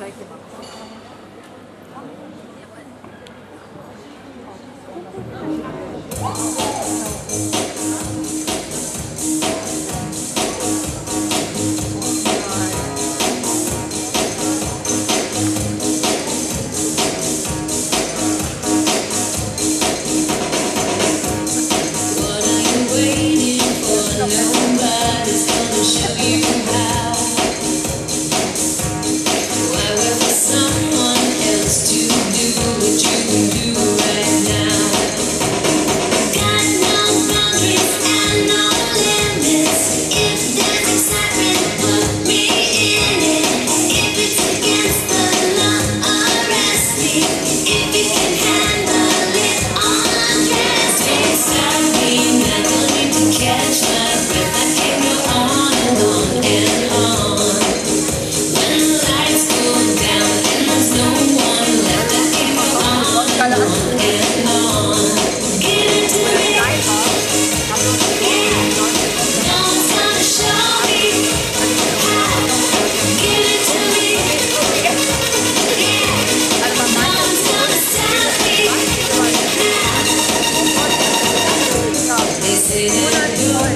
gleiche machen. Nobody's gonna show you how. Why wait for someone else to do what you can do right now? Got no boundaries and no limits. If there's excitement, put me in it. If it's against the law, arrest me. If you can handle it, undress me. Stop me, I don't need to catch my breath. I can go on and on and on. When the lights go down and there's no one left, I can go on and on. Give it to me, yeah. No one's gonna show me how. Give it to me, yeah. No one's gonna stop me now. They say that you're